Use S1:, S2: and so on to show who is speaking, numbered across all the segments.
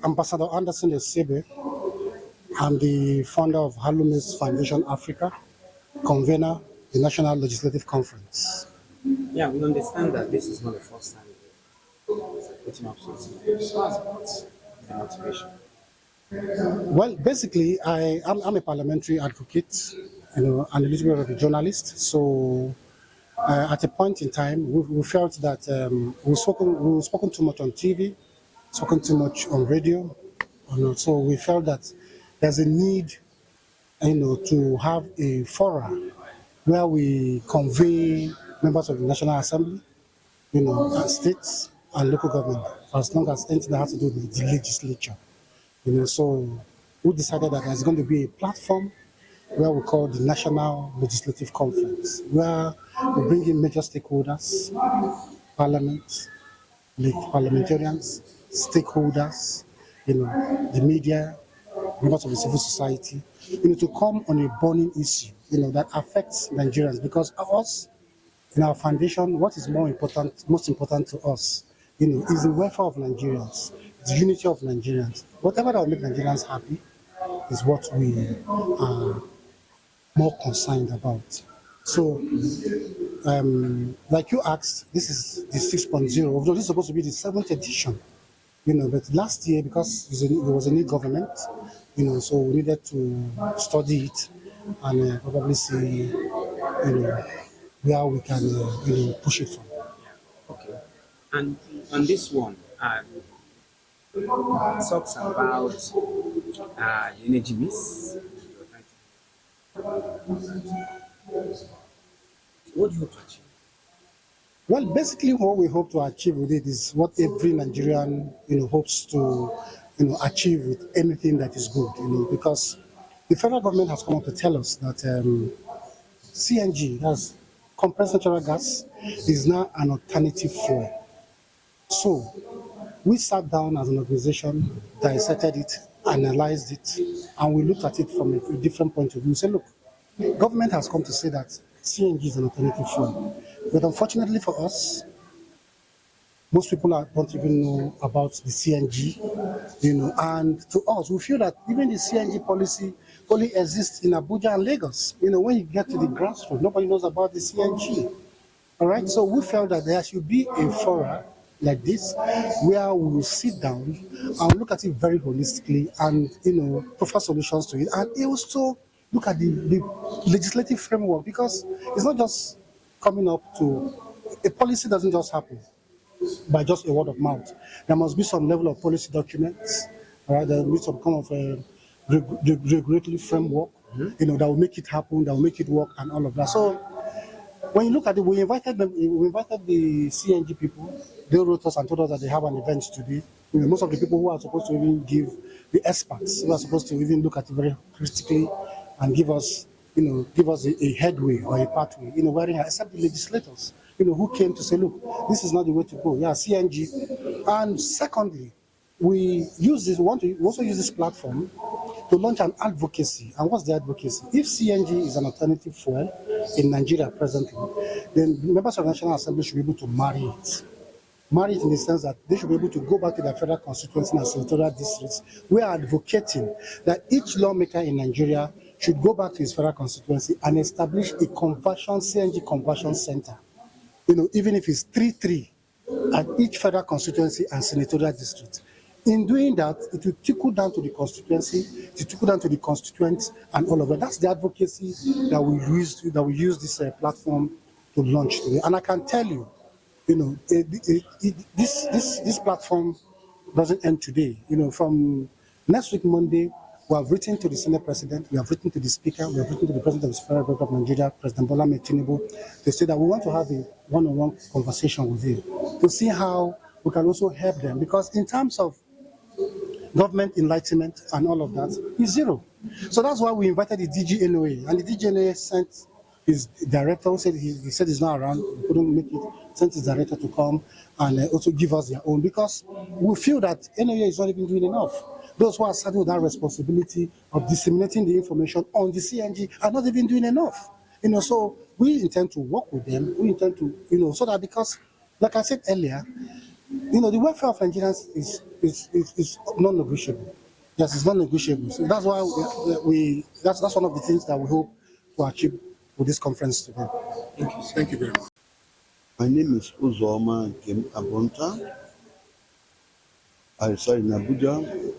S1: Ambassador Anderson Esebe. I'm the founder of Halumis Foundation Africa, convener, the National Legislative Conference.
S2: Yeah, we understand that this is not the first time you're putting up something like this. So what's the motivation?
S1: Well, basically, I'm a parliamentary advocate, and a little bit of a journalist. So, at a point in time, we felt that we've spoken too much on TV, spoken too much on radio, so we felt that there's a need, to have a forum where we convey members of the National Assembly, and states and local government, as long as anything that has to do with the legislature. So we decided that there's going to be a platform where we call the National Legislative Conference, where we bring in major stakeholders, parliament, parliamentarians, stakeholders, the media, members of the civil society, to come on a burning issue, that affects Nigerians. Because us, in our foundation, what is most important to us, is the welfare of Nigerians, the unity of Nigerians. Whatever that will make Nigerians happy is what we are more concerned about. So, like you asked, this is the 6.0, although this is supposed to be the 7th edition, but last year, because there was a new government, so we needed to study it and probably see, where we can, push it from.
S2: Okay. And on this one, it talks about the energy mix. What do you hope to achieve?
S1: Well, basically, what we hope to achieve with it is what every Nigerian, hopes to, achieve with anything that is good, because the federal government has come out to tell us that CNG, that's compressed natural gas, is now an alternative fuel. So we sat down as an organization, dissected it, analyzed it, and we looked at it from a different point of view. We said, look, government has come to say that CNG is an alternative fuel. But unfortunately for us, most people don't even know about the CNG, and to us, we feel that even the CNG policy only exists in Abuja and Lagos. When you get to the grassroots, nobody knows about the CNG. All right, so we felt that there should be a forum like this where we will sit down and look at it very holistically and prefer solutions to it, and also look at the legislative framework, because it's not just coming up to a policy doesn't just happen by just a word of mouth. There must be some level of policy documents, all right? There will be some kind of a regulatory framework, that will make it happen, that will make it work, and all of that. So when you look at it, we invited them. We invited the CNG people. They wrote us and told us that they have an event today. Most of the people who are supposed to even give, the experts who are supposed to even look at it very critically and give us, a headway or a pathway, wherein except the legislators, who came to say, look, this is not the way to go. Yeah, CNG. And secondly, we also use this platform to launch an advocacy. And what's the advocacy? If CNG is an alternative fuel in Nigeria presently, then members of the National Assembly should be able to marry it. Marry it in the sense that they should be able to go back to their federal constituency and senatorial districts. We are advocating that each lawmaker in Nigeria should go back to his federal constituency and establish a CNG conversion center. Even if it's 3-3 at each federal constituency and senatorial district. In doing that, it will trickle down to the constituency, it will trickle down to the constituents, and all of that. That's the advocacy that we use this platform to launch today. And I can tell you, this platform doesn't end today. From next week Monday, we have written to the Senate President, we have written to the Speaker, we have written to the President of the Federal Republic of Nigeria, President Bola Ahmed Tinubu, to say that we want to have a one-on-one conversation with him to see how we can also help them. Because in terms of government enlightenment and all of that, is zero. So that's why we invited the DGNOA, and the DGNOA sent his director, who said he said he's not around, he couldn't make it, sent his director to come and also give us their own, because we feel that NOA is not even doing enough. Those who are saddled with that responsibility of disseminating the information on the CNG are not even doing enough. So we intend to work with them. We intend to, so that, because, like I said earlier, the welfare of Nigerians it's non-negotiable. Yes, it's non-negotiable. So that's why that's one of the things that we hope to achieve with this conference today.
S2: Thank you.
S1: Thank you very much.
S3: My name is Uzoma Kim Abonta. I reside in Abuja.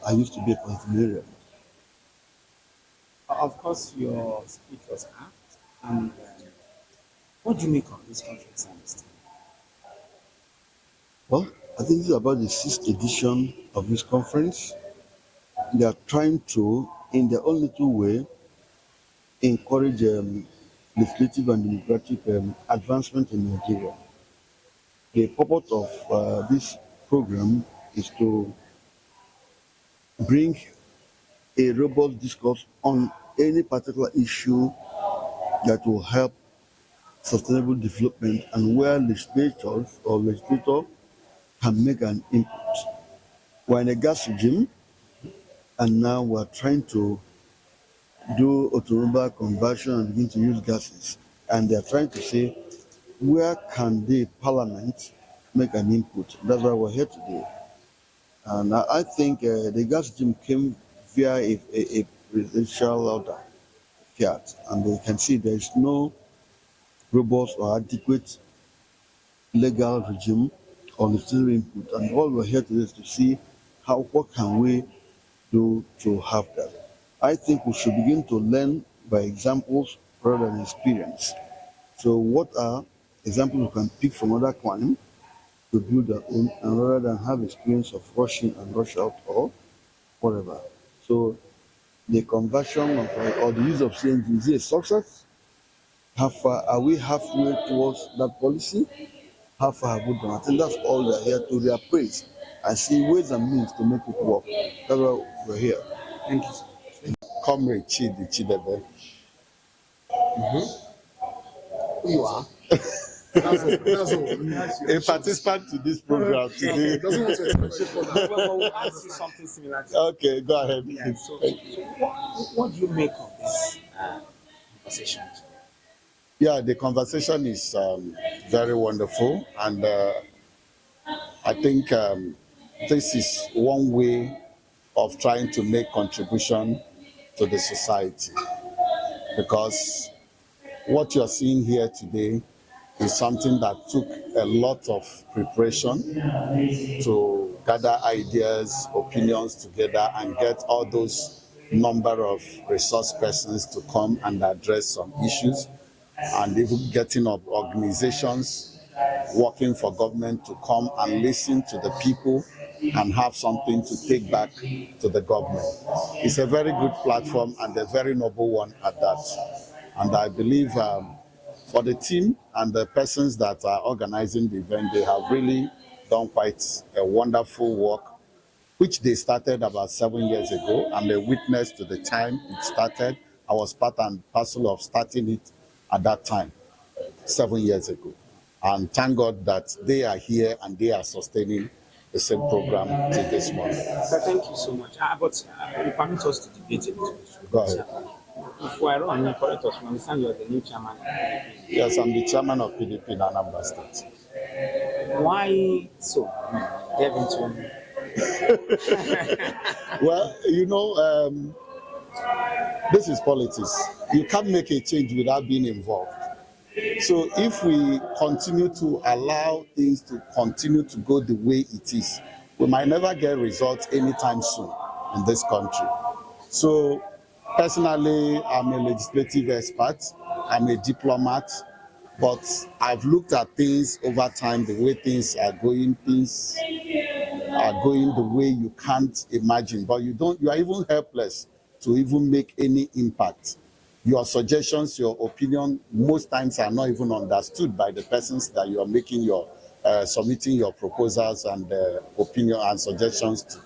S3: I used to be a contemporary.
S2: Of course, your speech was apt. And what do you make of this conference and this time?
S3: Well, I think this is about the sixth edition of this conference. They are trying to, in their own little way, encourage legislative and democratic advancement in Nigeria. The purpose of this program is to bring a robust discourse on any particular issue that will help sustainable development and where legislators or legislator can make an input. We're in a gas regime, and now we're trying to do automobile conversion and begin to use gases. And they're trying to say, where can the parliament make an input? That's why we're here today. And I think the gas regime came via a presidential order, fiat, and they can see there is no robust or adequate legal regime on legislative input. And all we're here today is to see what can we do to have that. I think we should begin to learn by examples rather than experience. So what are examples we can pick from other climes to build our own, and rather than have experience of rushing and rush out or whatever. So the conversion of or the use of CNG, is it a success? How far are we halfway towards that policy? How far have we done? I think that's all we're here to reappraise and see ways and means to make it work. That's why we're here.
S2: Thank you.
S4: Comrade Chidi Chidebe.
S2: Who you are?
S1: That's all.
S4: A participant to this program today.
S1: Doesn't want to express it.
S2: Well, we'll ask you something similar to
S4: Okay, go ahead.
S2: yeah, so what do you make of this conversation today?
S4: Yeah, the conversation is very wonderful, and I think this is one way of trying to make contribution to the society, because what you're seeing here today is something that took a lot of preparation to gather ideas, opinions together and get all those number of resource persons to come and address some issues, and even getting up organizations working for government to come and listen to the people and have something to take back to the government. It's a very good platform and a very noble one at that. And I believe for the team and the persons that are organizing the event, they have really done quite a wonderful work, which they started about 7 years ago. I'm a witness to the time it started. I was part and parcel of starting it at that time, 7 years ago. And thank God that they are here and they are sustaining the same program till this morning.
S2: Thank you so much. But you permit us to debate a little bit.
S4: Go ahead.
S2: If we are wrong, you correct us. We understand you are the new chairman.
S4: Yes, I'm the chairman of PDP in Anambra State.
S2: Why so? Delve into
S4: Well, this is politics. You can't make a change without being involved. So if we continue to allow things to continue to go the way it is, we might never get results anytime soon in this country. So personally, I'm a legislative expert, I'm a diplomat, but I've looked at things over time, the way things are going the way you can't imagine, but you are even helpless to even make any impact. Your suggestions, your opinion, most times are not even understood by the persons that you are making submitting your proposals and opinion and suggestions to.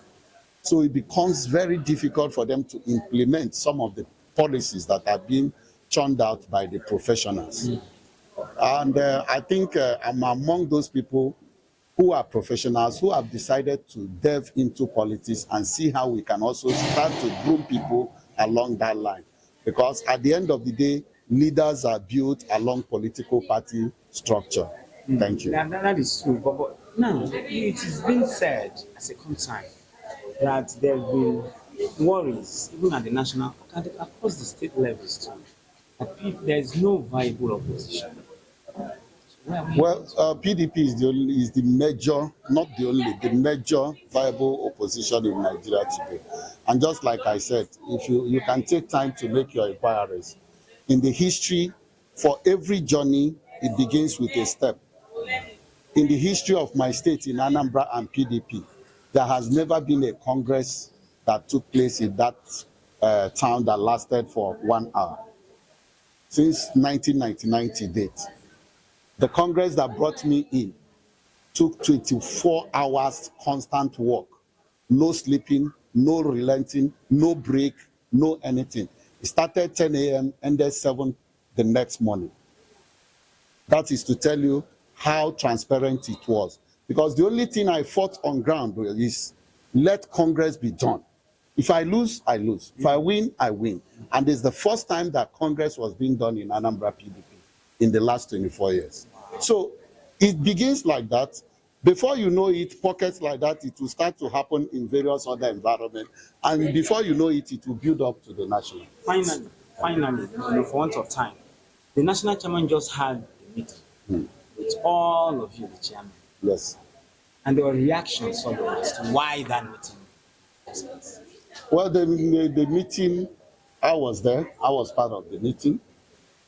S4: So it becomes very difficult for them to implement some of the policies that are being churned out by the professionals. And I think I'm among those people who are professionals who have decided to delve into politics and see how we can also start to groom people along that line. Because at the end of the day, leaders are built along political party structure. Thank you.
S2: That is true. But now, it is being said as a concern that there have been worries, even at the national, and across the state levels too, that there is no viable opposition. Where are we?
S4: Well, PDP is the major, not the only, the major viable opposition in Nigeria today. And just like I said, if you can take time to make your inquiries, in the history, for every journey, it begins with a step. In the history of my state in Anambra and PDP, there has never been a congress that took place in that town that lasted for 1 hour. Since 1999 to date. The congress that brought me in took 24 hours constant work, no sleeping, no relenting, no break, no anything. It started 10 a.m., ended 7 the next morning. That is to tell you how transparent it was. Because the only thing I fought on ground is let Congress be done. If I lose, I lose. If I win, I win. And it's the first time that Congress was being done in Anambra PDP in the last 24 years. So it begins like that. Before you know it, pockets like that, it will start to happen in various other environments. And before you know it, it will build up to the national.
S2: Finally, for want of time, the national chairman just had a meeting with all of you, the chairman.
S4: Yes.
S2: And there were reactions as to why that meeting was placed.
S4: Well, the meeting, I was there. I was part of the meeting.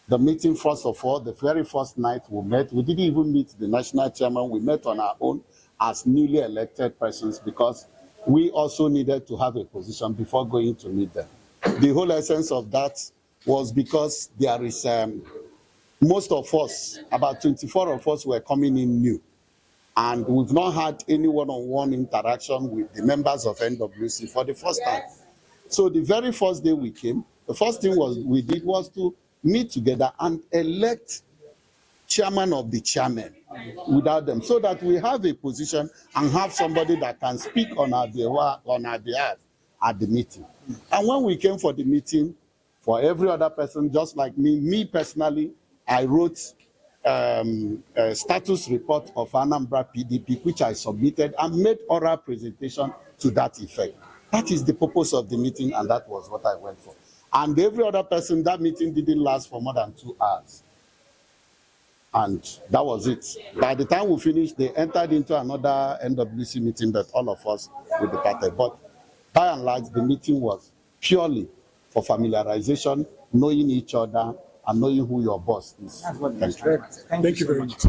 S4: The meeting, first of all, the very first night we met, we didn't even meet the national chairman. We met on our own as newly elected persons because we also needed to have a position before going to meet them. The whole essence of that was because there is, most of us, about 24 of us were coming in new. And we've not had any one-on-one interaction with the members of NWC for the first time. So the very first day we came, the first thing we did was to meet together and elect chairman of the chairman without them, so that we have a position and have somebody that can speak on our behalf at the meeting. And when we came for the meeting, for every other person, just like me personally, I wrote a status report of Anambra PDP, which I submitted and made oral presentation to that effect. That is the purpose of the meeting, and that was what I went for. And every other person, that meeting didn't last for more than 2 hours. And that was it. By the time we finished, they entered into another NWC meeting that all of us would departed. But by and large, the meeting was purely for familiarization, knowing each other, and knowing who your boss is.
S2: That's what Thank you very much.